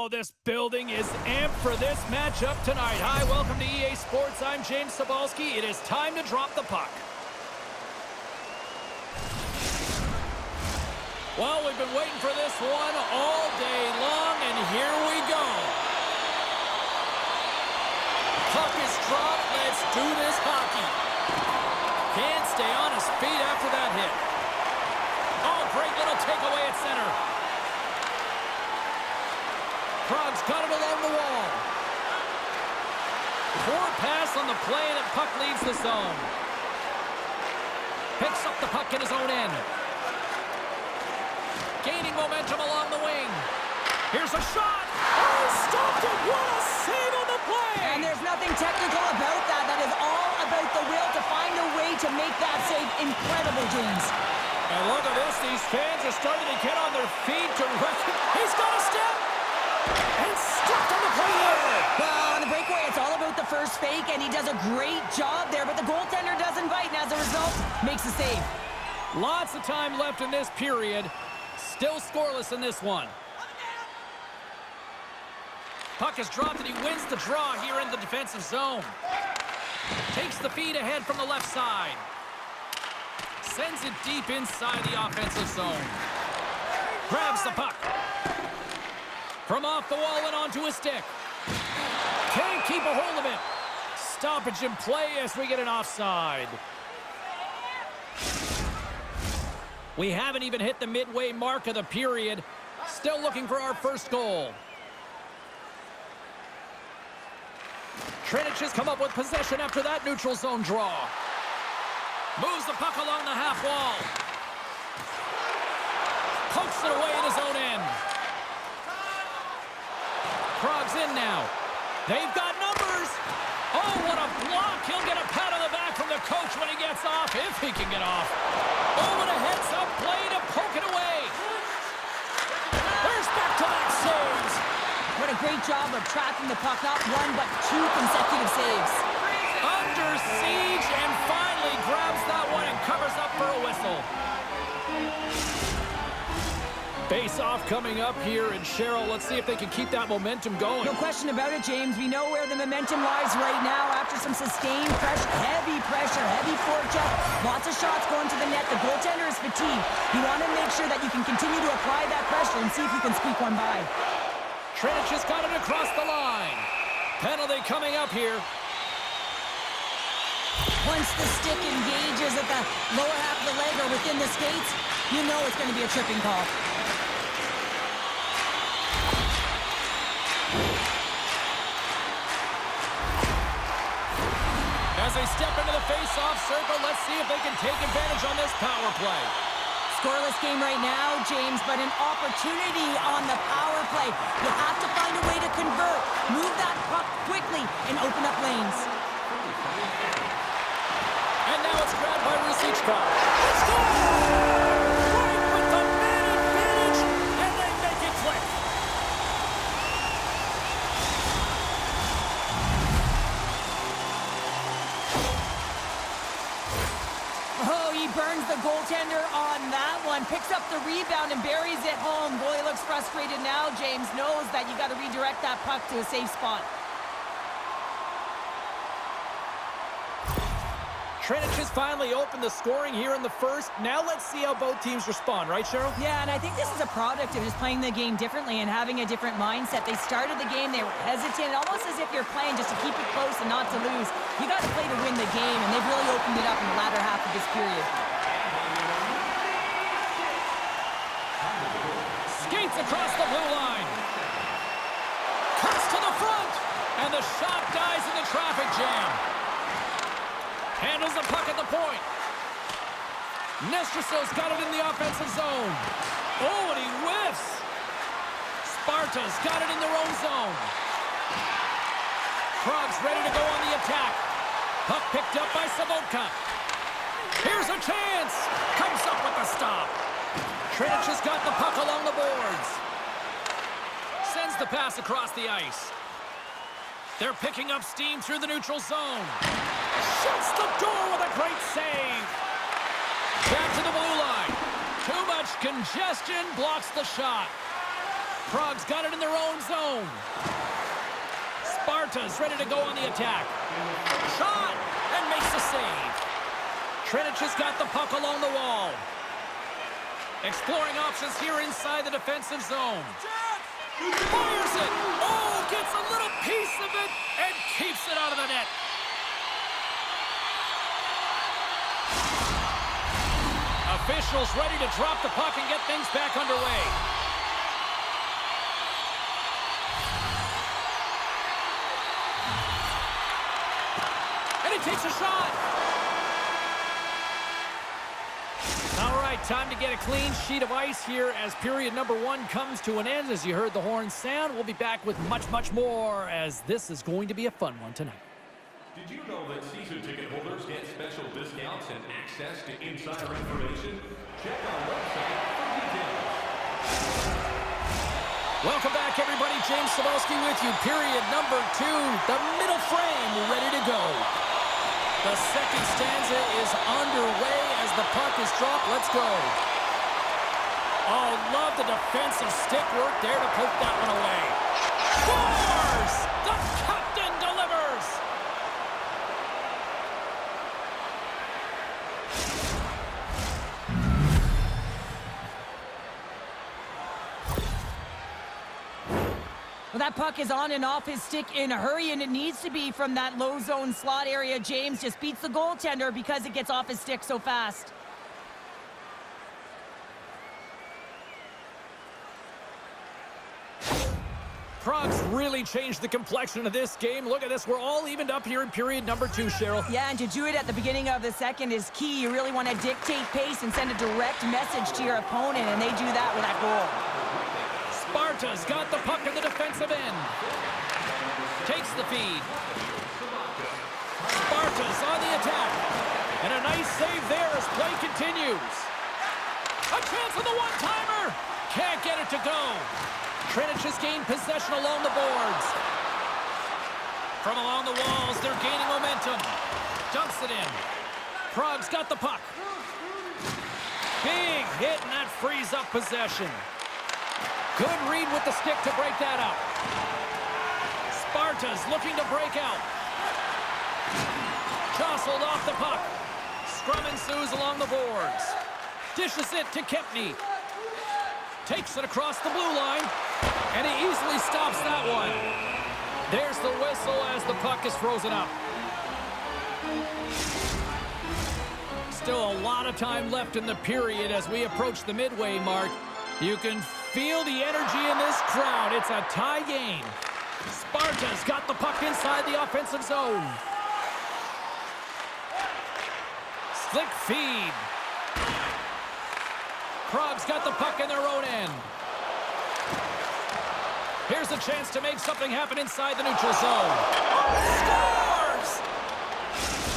Oh, this building is amped for this matchup tonight. Hi, welcome to EA Sports. I'm James Cebulski. It is time to drop the puck. Well, we've been waiting for this one all day long, and here we go. Puck is dropped. Let's do this hockey. Can't stay on his feet after that hit. Oh, great little takeaway at center. Krog's got it along the wall. Poor pass on the play, and the puck leaves the zone. Picks up the puck in his own end. Gaining momentum along the wing. Here's a shot. Oh, stopped it. What a save on the play. And there's nothing technical about that. That is all about the will to find a way to make that save incredible, James. And look at this. These fans are starting to get on their feet to reckon. He's got a step. And stepped on the play there. Well, on the breakaway, it's all about the first fake, and he does a great job there, but the goaltender doesn't bite, and as a result, makes a save. Lots of time left in this period. Still scoreless in this one. Puck is dropped, and he wins the draw here in the defensive zone. Takes the feed ahead from the left side. Sends it deep inside the offensive zone. Grabs the puck. From off the wall and onto his stick. Can't keep a hold of it. Stoppage in play as we get an offside. We haven't even hit the midway mark of the period. Still looking for our first goal. Třinec has come up with possession after that neutral zone draw. Moves the puck along the half wall. Pokes it away in his own end. Krog's in now. They've got numbers. Oh, what a block. He'll get a pat on the back from the coach when he gets off, if he can get off. Oh, what a heads-up play to poke it away. There's back-to-back saves. What a great job of tracking the puck. Not one, but two consecutive saves. Under siege, and finally grabs that one and covers up for a whistle. Face-off coming up here, and Cheryl, let's see if they can keep that momentum going. No question about it, James. We know where the momentum lies right now after some sustained pressure, heavy forecheck. Lots of shots going to the net. The goaltender is fatigued. You want to make sure that you can continue to apply that pressure and see if you can squeak one by. Třinec has got it across the line. Penalty coming up here. Once the stick engages at the lower half of the leg or within the skates, you know it's going to be a tripping call. As they step into the face-off circle, let's see if they can take advantage on this power play. Scoreless game right now, James, but an opportunity on the power play. You have to find a way to convert, move that puck quickly, and open up lanes. And now it's grabbed by Rosichka. Let's go! Right with the man advantage, and they make it quick. Oh, he burns the goaltender on that one. Picks up the rebound and buries it home. Goalie looks frustrated now. James knows that you got to redirect that puck to a safe spot. Třinec has finally opened the scoring here in the first. Now let's see how both teams respond, right, Cheryl? Yeah, and I think this is a product of just playing the game differently and having a different mindset. They started the game, they were hesitant, almost as if you're playing just to keep it close and not to lose. You got to play to win the game, and they've really opened it up in the latter half of this period. Skates across the blue line. Cuts to the front, and the shot dies in the traffic jam. Handles the puck at the point. Nestrasil's got it in the offensive zone. Oh, and he whiffs. Sparta's got it in their own zone. Krog's ready to go on the attack. Puck picked up by Savotka. Here's a chance. Comes up with the stop. Třinec has got the puck along the boards. Sends the pass across the ice. They're picking up steam through the neutral zone. Shuts the door with a great save. Back to the blue line. Too much congestion blocks the shot. Prague's got it in their own zone. Sparta's ready to go on the attack. Shot! And makes the save. Třinec has got the puck along the wall. Exploring options here inside the defensive zone. Fires it! Oh, gets a little piece of it and keeps it out of the net. Officials ready to drop the puck and get things back underway. And he takes a shot. All right, time to get a clean sheet of ice here as period number 1 comes to an end. As you heard the horn sound, we'll be back with much, much more as this is going to be a fun one tonight. Did you know that season ticket holders get special discounts and access to insider information? Check our website for details. Welcome back, everybody. James Cebulski with you. Period number 2, the middle frame ready to go. The second stanza is underway as the puck is dropped. Let's go. Oh, love the defensive stick work there to poke that one away. Scores! The captain delivers! Well, that puck is on and off his stick in a hurry, and it needs to be from that low zone slot area. James just beats the goaltender because it gets off his stick so fast. Prague's really changed the complexion of this game. Look at this. We're all evened up here in period number 2, Cheryl. Yeah, and to do it at the beginning of the second is key. You really want to dictate pace and send a direct message to your opponent, and they do that with that goal. Sparta's got the puck in the defensive end. Takes the feed. Sparta's on the attack. And a nice save there as play continues. A chance on the one-timer. Can't get it to go. Třinec has gained possession along the boards. From along the walls, they're gaining momentum. Dumps it in. Prague's got the puck. Big hit, and that frees up possession. Good read with the stick to break that up. Sparta's looking to break out. Jostled off the puck. Scrum ensues along the boards. Dishes it to Kempney. Takes it across the blue line. And he easily stops that one. There's the whistle as the puck is frozen up. Still a lot of time left in the period as we approach the midway mark. You can feel the energy in this crowd. It's a tie game. Sparta's got the puck inside the offensive zone. Slick feed. Prague's got the puck in their own end. Here's a chance to make something happen inside the neutral zone. Scores!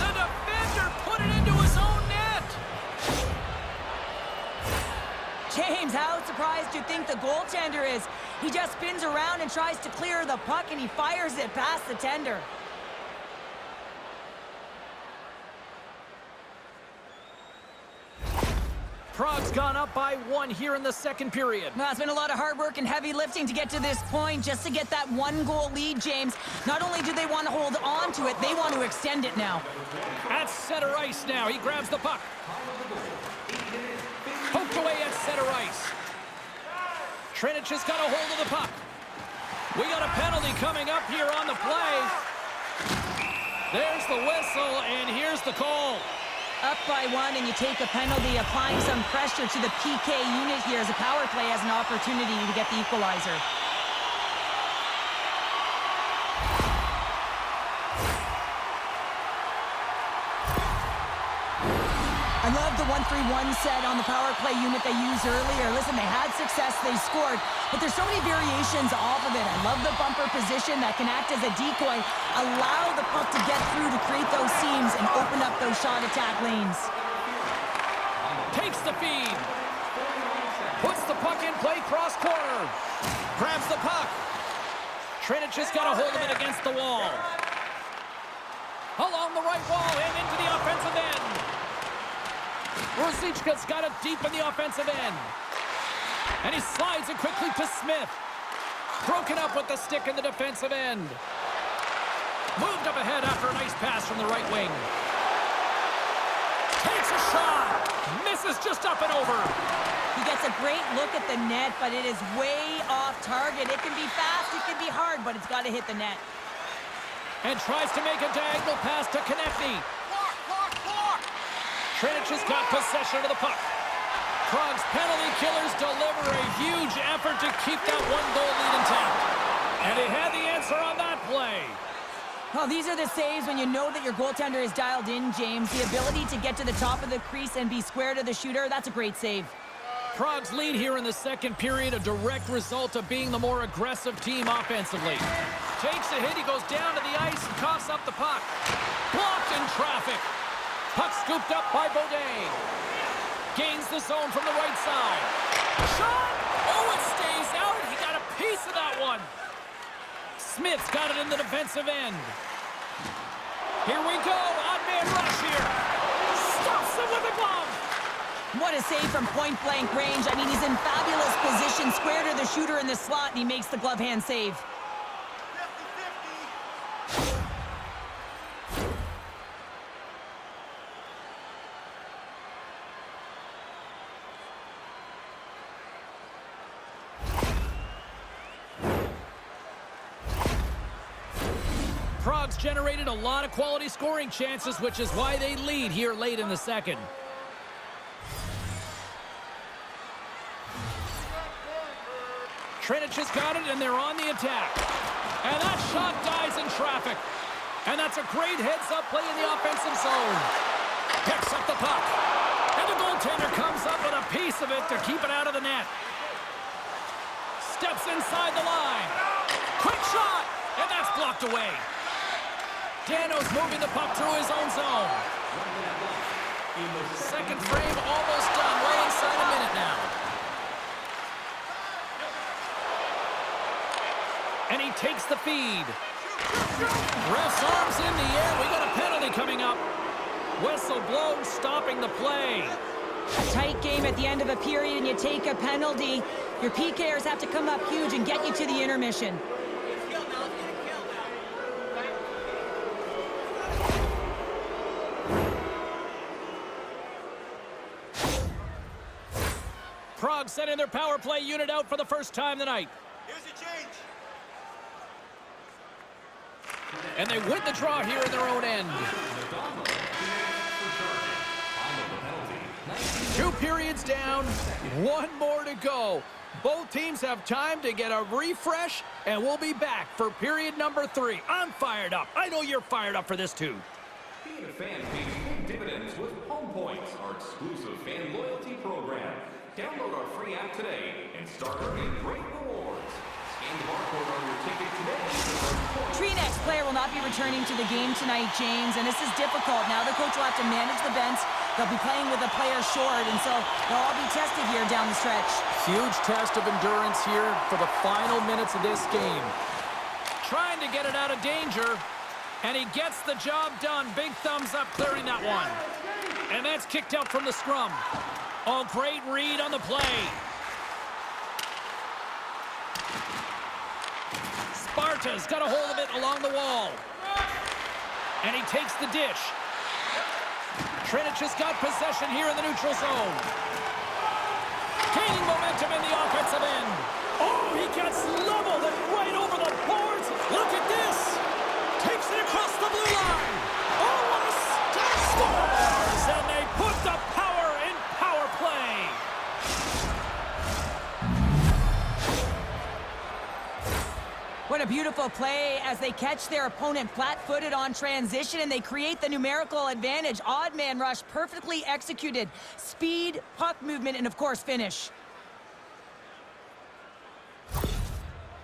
The defender put it into his own net. James, how surprised do you think the goaltender is? He just spins around and tries to clear the puck, and he fires it past the tender. Prague's gone up by 1 here in the second period. Well, it's been a lot of hard work and heavy lifting to get to this point, just to get that 1-goal lead, James. Not only do they want to hold on to it, they want to extend it now. At center ice now, he grabs the puck. Poked away at center ice. Třinec has got a hold of the puck. We got a penalty coming up here on the play. There's the whistle, and here's the call. Up by 1, and you take a penalty, applying some pressure to the PK unit here as a power play has an opportunity to get the equalizer. I love the 1-3-1 set on the power play unit they used earlier. Listen, they had success, they scored, but there's so many variations off of it. I love the bumper position that can act as a decoy, allow the puck to get through to create those seams and open up those shot attack lanes. Takes the feed. Puts the puck in play, cross corner. Grabs the puck. Třinec has got a hold of it against the wall. Along the right wall and into the offensive end. Rosichka's got it deep in the offensive end. And he slides it quickly to Smith. Broken up with the stick in the defensive end. Moved up ahead after a nice pass from the right wing. Takes a shot. Misses just up and over. He gets a great look at the net, but it is way off target. It can be fast, it can be hard, but it's got to hit the net. And tries to make a diagonal pass to Konechny. Třinec has got possession of the puck. Prague's penalty killers deliver a huge effort to keep that one-goal lead intact. And he had the answer on that play. Well, these are the saves when you know that your goaltender is dialed in, James. The ability to get to the top of the crease and be square to the shooter, that's a great save. Prague's lead here in the second period, a direct result of being the more aggressive team offensively. Takes a hit, he goes down to the ice and coughs up the puck. Blocked in traffic. Puck scooped up by Beaudet. Gains the zone from the right side. Shot! Oh, it stays out. He got a piece of that one. Smith's got it in the defensive end. Here we go. Odd-man rush here. Stuffs him with a glove. What a save from point-blank range. I mean, he's in fabulous position, square to the shooter in the slot, and he makes the glove hand save. Prague's generated a lot of quality scoring chances, which is why they lead here late in the second. Třinec has got it, and they're on the attack. And that shot dies in traffic. And that's a great heads-up play in the offensive zone. Picks up the puck. And the goaltender comes up with a piece of it to keep it out of the net. Steps inside the line. Quick shot! And that's blocked away. Dano's moving the puck through his own zone. Second frame almost done. Way inside a minute now. And he takes the feed. Ref's arms in the air. We got a penalty coming up. Whistle blown, stopping the play. A tight game at the end of a period and you take a penalty. Your PKers have to come up huge and get you to the intermission. Prague sending their power play unit out for the first time tonight. Here's a change. And they win the draw here in their own end. 2 periods down, 1 more to go. Both teams have time to get a refresh, and we'll be back for period number 3. I'm fired up. I know you're fired up for this too. Being a fan pays big dividends with Home Points, our exclusive fan loyalty program. Download our free app today and start earning great rewards. Scan the barcode on your ticket today. Třinec player will not be returning to the game tonight, James, and this is difficult. Now the coach will have to manage the bench. They'll be playing with a player short, and so they'll all be tested here down the stretch. Huge test of endurance here for the final minutes of this game. Trying to get it out of danger, and he gets the job done. Big thumbs up clearing that one. And that's kicked out from the scrum. Oh, great read on the play. Sparta's got a hold of it along the wall. And he takes the dish. Třinec has got possession here in the neutral zone. Gaining momentum in the offensive end. Oh, he gets leveled and right over the boards. Look at this. Takes it across the blue line. Oh, what a start. Scores! And they put the power in power play. What a beautiful play as they catch their opponent flat-footed on transition and they create the numerical advantage. Odd man rush, perfectly executed. Speed, puck movement, and of course finish.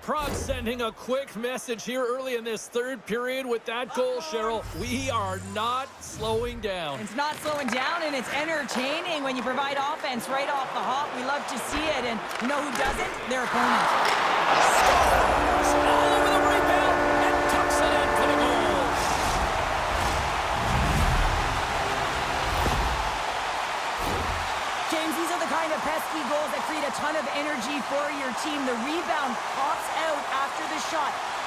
Prague sending a quick message here early in this third period with that goal, Cheryl. We are not slowing down. It's not slowing down, and it's entertaining when you provide offense right off the hop. We love to see it, and you know who doesn't? Their opponent. Scores! All over the rebound and tucks it in for the goal. James, these are the kind of pesky goals that create a ton of energy for your team. The rebound pops out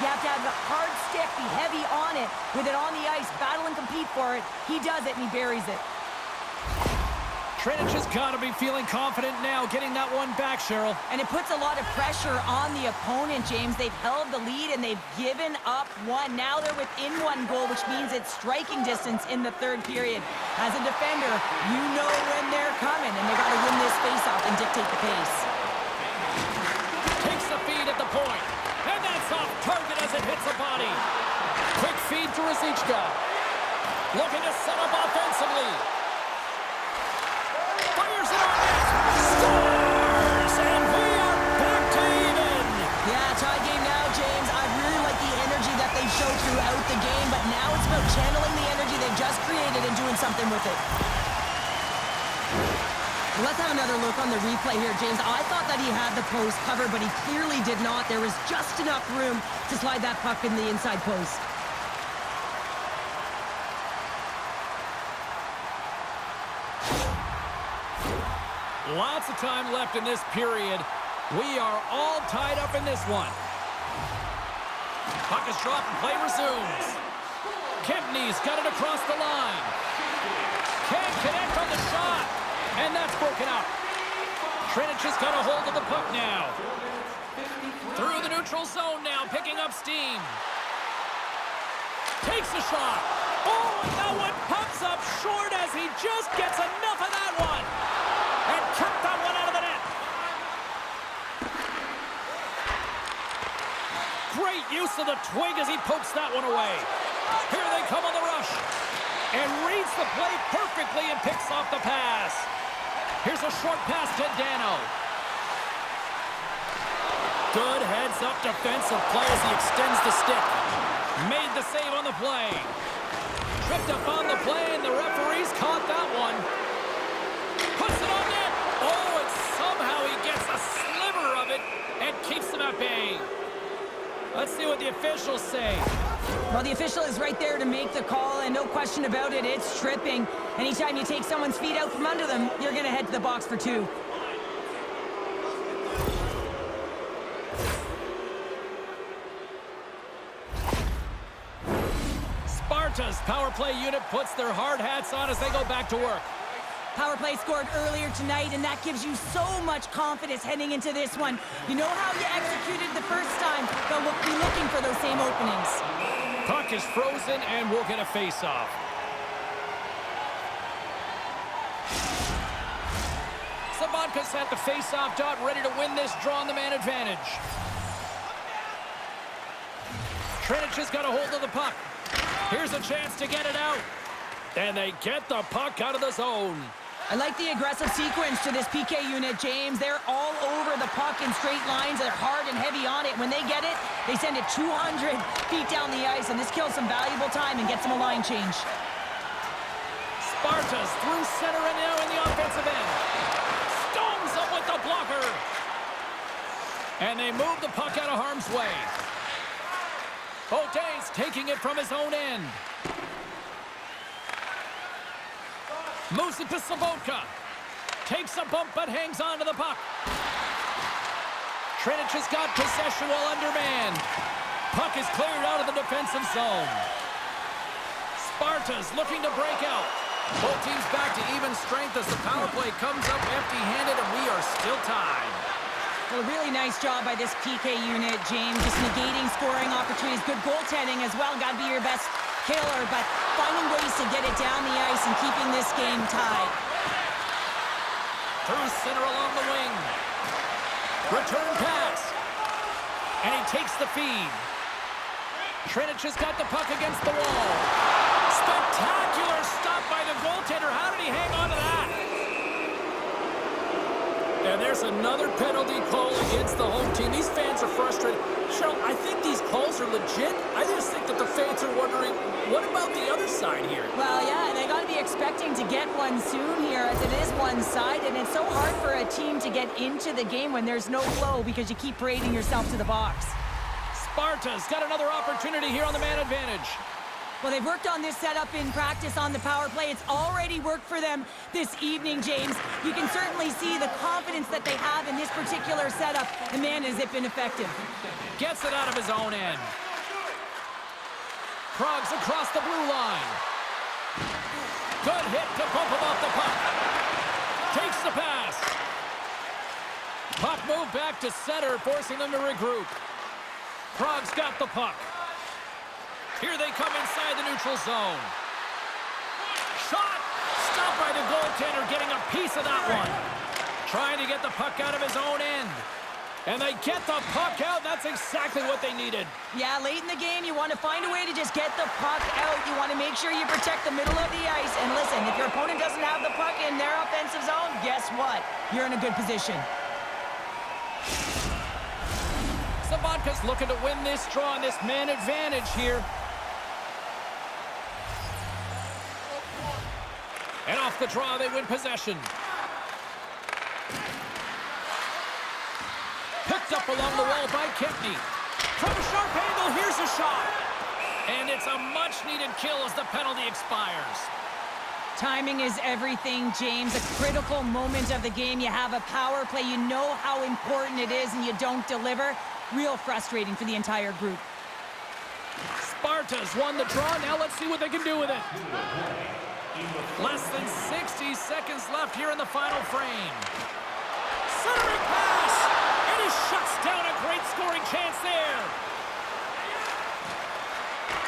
You have to have a hard stick, be heavy on it, with it on the ice, battle and compete for it. He does it, and he buries it. Třinec has got to be feeling confident now, getting that one back, Cheryl. And it puts a lot of pressure on the opponent, James. They've held the lead, and they've given up one. Now they're within one goal, which means it's striking distance in the third period. As a defender, you know when they're coming, and they got to win this faceoff and dictate the pace. Takes the feed at the point, and that's off target as it hits the body. Quick feed to Rosichka. Looking to set up offensively. Fires it on net. Scores! And we are back to even. Yeah, tie game now, James. I really like the energy that they've showed throughout the game, but now it's about channeling the energy they've just created and doing something with it. Let's have another look on the replay here, James. I thought that he had the post covered, but he clearly did not. There was just enough room to slide that puck in the inside post. Lots of time left in this period. We are all tied up in this one. Puck is dropped and play resumes. Kempney's got it across the line. Can't connect on the shot. And that's broken up. Třinec has got a hold of the puck now. Through the neutral zone now, picking up steam. Takes a shot. Oh, and that one pops up short as he just gets enough of that one. And kept that one out of the net. Great use of the twig as he pokes that one away. Here they come on the rush. And reads the play perfectly and picks off the pass. Here's a short pass to Dano. Good heads-up defensive play as he extends the stick. Made the save on the play. Tripped up on the play, and the referees caught that one. Puts it on net. Oh, and somehow he gets a sliver of it and keeps them at bay. Let's see what the officials say. Well, the official is right there to make the call, and no question about it, it's tripping. Anytime you take someone's feet out from under them, you're going to head to the box for two. Sparta's power play unit puts their hard hats on as they go back to work. Power play scored earlier tonight, and that gives you so much confidence heading into this one. You know how you executed the first time, they'll be looking for those same openings. Puck is frozen, and we'll get a face-off. Sabanka's at the face-off dot, ready to win this draw on the man advantage. Třinec has got a hold of the puck. Here's a chance to get it out. And they get the puck out of the zone. I like the aggressive sequence to this PK unit, James. They're all over the puck in straight lines. They're hard and heavy on it. When they get it, they send it 200 feet down the ice, and this kills some valuable time and gets them a line change. Sparta's through center and now in the offensive end. Stones up with the blocker. And they move the puck out of harm's way. O'Day's taking it from his own end. Moves it to Sabotka. Takes a bump but hangs on to the puck. Třinec has got possession while undermanned. Puck is cleared out of the defensive zone. Sparta's looking to break out. Both teams back to even strength as the power play comes up empty-handed, and we are still tied. Well, a really nice job by this PK unit, James. Just negating scoring opportunities. Good goaltending as well. Got to be your best killer, but finding ways to get it down the ice and keeping this game tied. Through center along the wing. Return pass. And he takes the feed. Třinec has got the puck against the wall. Spectacular stop by the goaltender. How did he hang on to that? And there's another penalty call against the home team. These fans are frustrated. Cheryl, I think these calls are legit. I just think that the fans are wondering, what about the other side here? Well, yeah, they got to be expecting to get one soon here, as it is one-sided, and it's so hard for a team to get into the game when there's no flow because you keep parading yourself to the box. Sparta's got another opportunity here on the man advantage. Well, they've worked on this setup in practice on the power play. It's already worked for them this evening, James. You can certainly see the confidence that they have in this particular setup. The man has been effective. Gets it out of his own end. Prague's across the blue line. Good hit to bump him off the puck. Takes the pass. Puck moved back to center, forcing them to regroup. Prague's got the puck. Here they come inside the neutral zone. Shot! Stopped by the goaltender, getting a piece of that one. Trying to get the puck out of his own end. And they get the puck out. That's exactly what they needed. Yeah, late in the game, you want to find a way to just get the puck out. You want to make sure you protect the middle of the ice. And listen, if your opponent doesn't have the puck in their offensive zone, guess what? You're in a good position. Sabatka's looking to win this draw on this man advantage here. And off the draw, they win possession. Picked up along the wall by Kempney. From a sharp angle, here's a shot. And it's a much-needed kill as the penalty expires. Timing is everything, James. A critical moment of the game. You have a power play. You know how important it is, and you don't deliver. Real frustrating for the entire group. Sparta's won the draw. Now let's see what they can do with it. Less than 60 seconds left here in the final frame. Centering pass! And he shuts down a great scoring chance there.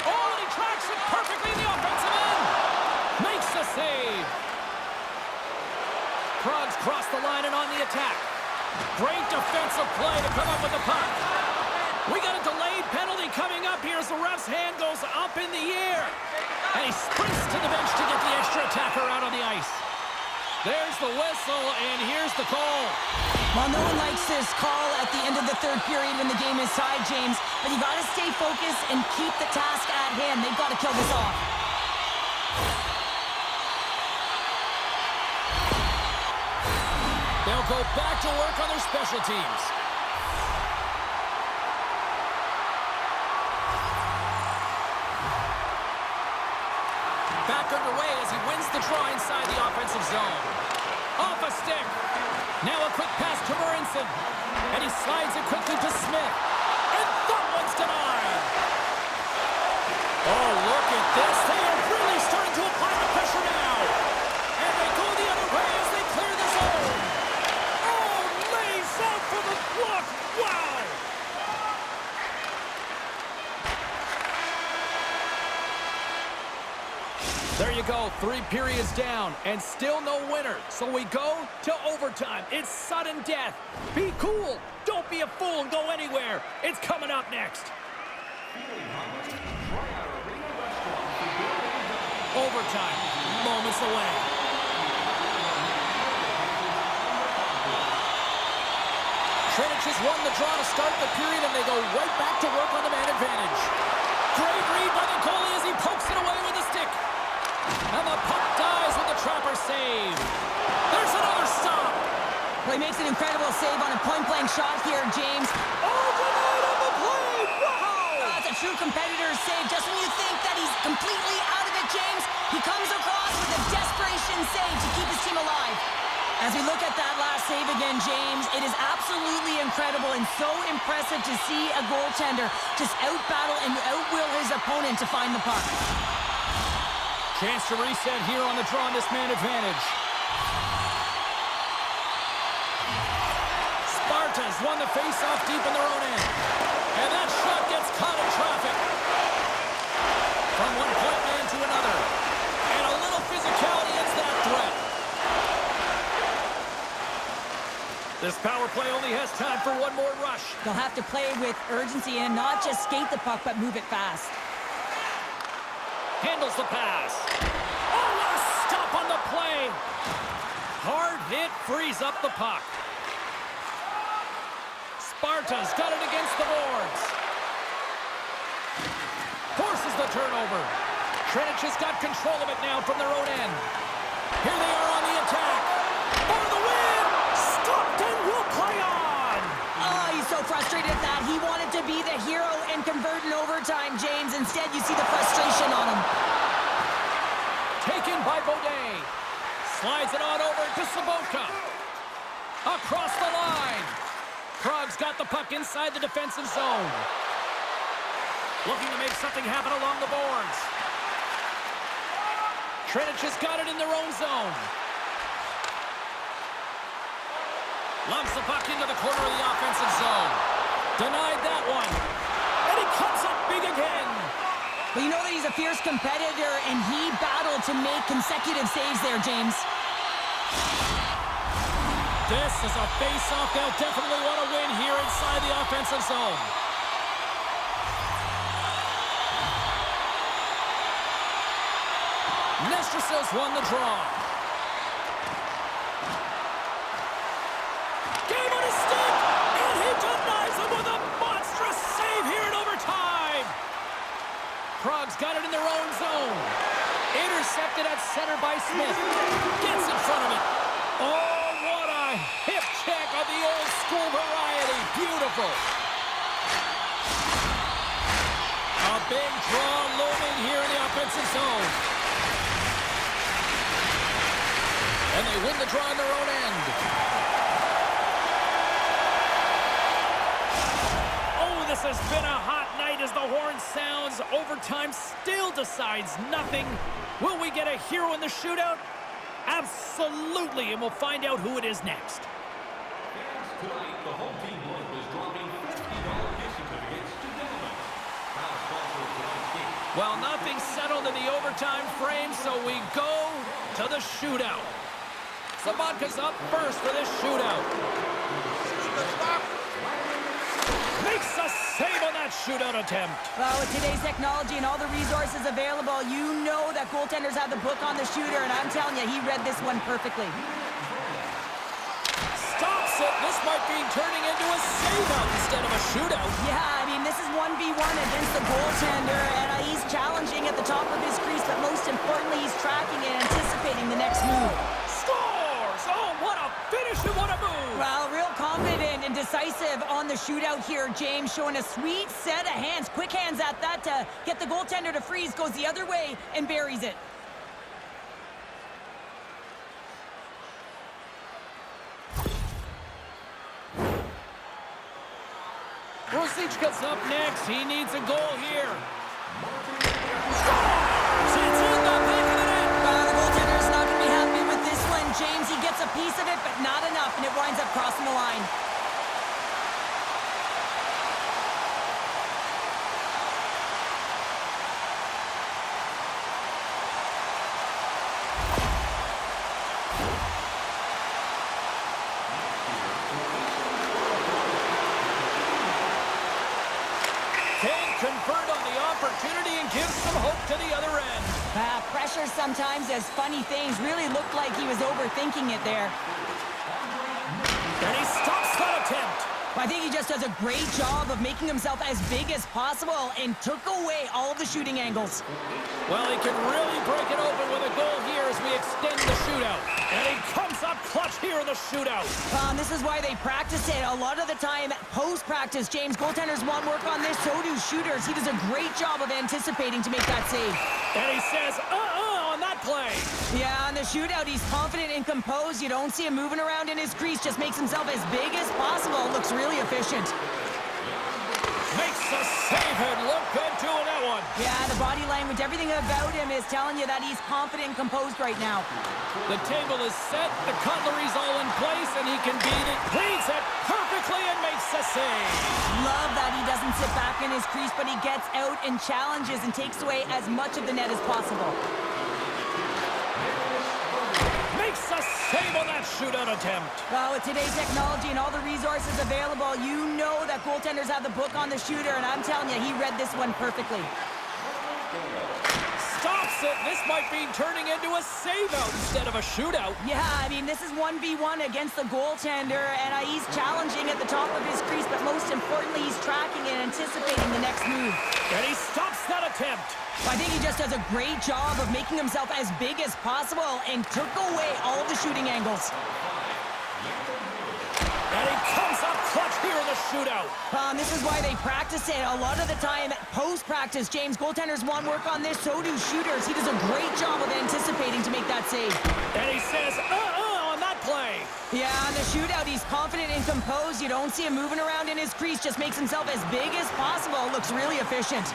Oh, and he tracks it perfectly in the offensive end. Makes the save. Prague's crossed the line and on the attack. Great defensive play to come up with the puck. We got a delayed penalty coming up here as the ref's hand goes up in the air. And he sprints to the bench to get the extra attacker out on the ice. There's the whistle, and here's the call. Well, no one likes this call at the end of the third period when the game is tied, James. But you got to stay focused and keep the task at hand. They've got to kill this off. They'll go back to work on their special teams. Back underway as he wins the draw inside the offensive zone. Off a stick. Now a quick pass to Marinson. And he slides it quickly to Smith. And that one's denied. Oh, look at this. They are really starting to apply the pressure now. And they go the other way as they clear the zone. Oh, lays out for the block. Wow. There you go, 3 periods down, and still no winner. So we go to overtime. It's sudden death. Be cool. Don't be a fool and go anywhere. It's coming up next. Overtime, moments away. Třinec has won the draw to start the period, and they go right back to work on the man advantage. Great read by the goalie as he pokes it away with a stick. And the puck dies with the trapper save. There's another stop. Well, he makes an incredible save on a point-blank shot here, James. Oh, denied on the play. Wow. That's a true competitor's save. Just when you think that he's completely out of it, James, he comes across with a desperation save to keep his team alive. As we look at that last save again, James, it is absolutely incredible and so impressive to see a goaltender just out-battle and out-will his opponent to find the puck. Chance to reset here on the draw on this man advantage. Sparta's won the face-off deep in their own end. And that shot gets caught in traffic. From one point man to another. And a little physicality ends that threat. This power play only has time for one more rush. They'll have to play with urgency and not just skate the puck, but move it fast. Handles the pass. Oh, what a stop on the play. Hard hit frees up the puck. Sparta's got it against the boards. Forces the turnover. Třinec has got control of it now from their own end. Here they are on the attack. For the win! Stopped and will play on! Oh, he's so frustrated at that. He wanted to be the hero and convert in overtime, James. Instead, you see the frustration on him. Taken by Baudet. Slides it on over to Sabotka. Across the line. Prague's got the puck inside the defensive zone. Looking to make something happen along the boards. Třinec has got it in their own zone. Lumps the puck into the corner of the offensive zone. Denied that one. And he comes up big again. Well, you know that he's a fierce competitor, and he battled to make consecutive saves there, James. This is a face-off they'll definitely want to win here inside the offensive zone. Nestrasil's won the draw. Game on his stick, and he denies him with a monstrous save here in overtime. Prague's got it in their own zone. Intercepted at center by Smith. Gets in front of it. Oh, what a hip check of the old school variety. Beautiful. A big draw looming here in the offensive zone. And they win the draw on their own end. Oh, this has been a hot night as the horn sounds. Overtime still decides nothing. Will we get a hero in the shootout? Absolutely, and we'll find out who it is next. Tonight, the home team is dropping $50 gift certificates to Gentlemen. Proud sponsor of tonight's game. Well, nothing settled in the overtime frame, so we go to the shootout. Sabatka's up first for this shootout. Makes a save on that shootout attempt. Well, with today's technology and all the resources available, you know that goaltenders have the book on the shooter, and I'm telling you, he read this one perfectly. Stops it. This might be turning into a save-out instead of a shootout. Yeah, I mean, this is 1v1 against the goaltender, and he's challenging at the top of his crease, but most importantly, he's tracking and anticipating the next move. Oh, what a finish and what a move! Well, real confident and decisive on the shootout here, James, showing a sweet set of hands, quick hands at that to get the goaltender to freeze, goes the other way and buries it. Rosichka's up next. He needs a goal here. Scores! It's in the back of the net! The goaltender's not going to be happy with this one, James. He gets a piece of it, but not enough, and it winds up crossing the line. Can't convert on the opportunity and gives some hope to the other end. Pressure sometimes does funny things. Really looked like he was overthinking it there. And he stops that attempt. I think he just does a great job of making himself as big as possible and took away all of the shooting angles. Well, he can really break it open with a goal here as we extend the shootout. And he comes up clutch here in the shootout. This is why they practice it. A lot of the time, post-practice, James, goaltenders want work on this, so do shooters. He does a great job of anticipating to make that save. And he says, on that play. Yeah, on the shootout, he's confident and composed. You don't see him moving around in his crease. Just makes himself as big as possible. Looks really efficient. Makes a save and look good doing that one. Yeah, the body language, everything about him is telling you that he's confident and composed right now. The table is set, the cutlery's all in place, and he can beat it. Reads it perfectly and makes a save. Love that he doesn't sit back in his crease, but he gets out and challenges and takes away as much of the net as possible. Makes a save on that shootout attempt. Well, with today's technology and all the resources available, you know that goaltenders have the book on the shooter, and I'm telling you, he read this one perfectly. Stops it. This might be turning into a save-out instead of a shootout. Yeah, I mean, this is 1v1 against the goaltender, and he's challenging at the top of his crease, but most importantly, he's tracking and anticipating the next move. And he stops that attempt. I think he just does a great job of making himself as big as possible and took away all of the shooting angles. And he comes up clutch here in the shootout. This is why they practice it. A lot of the time, post-practice, James, goaltenders want work on this, so do shooters. He does a great job of anticipating to make that save. And he says, on that play. Yeah, on the shootout, he's confident and composed. You don't see him moving around in his crease. Just makes himself as big as possible. Looks really efficient.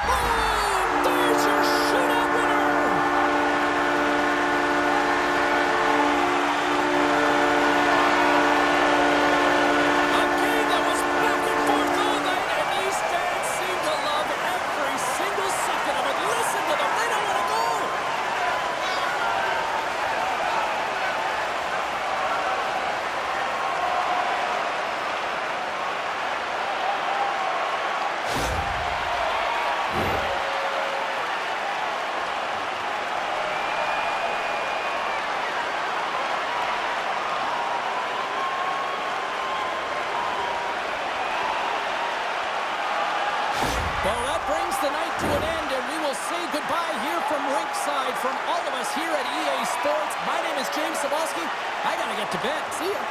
Boom! There's your shootout winner! A game that was back and forth all night, and these fans seem to love every single second of it. Listen to them. They don't want to go. Well, that brings the night to an end, and we will say goodbye here from ringside. From all of us here at EA Sports, my name is James Sawaski. I gotta get to bed. See ya.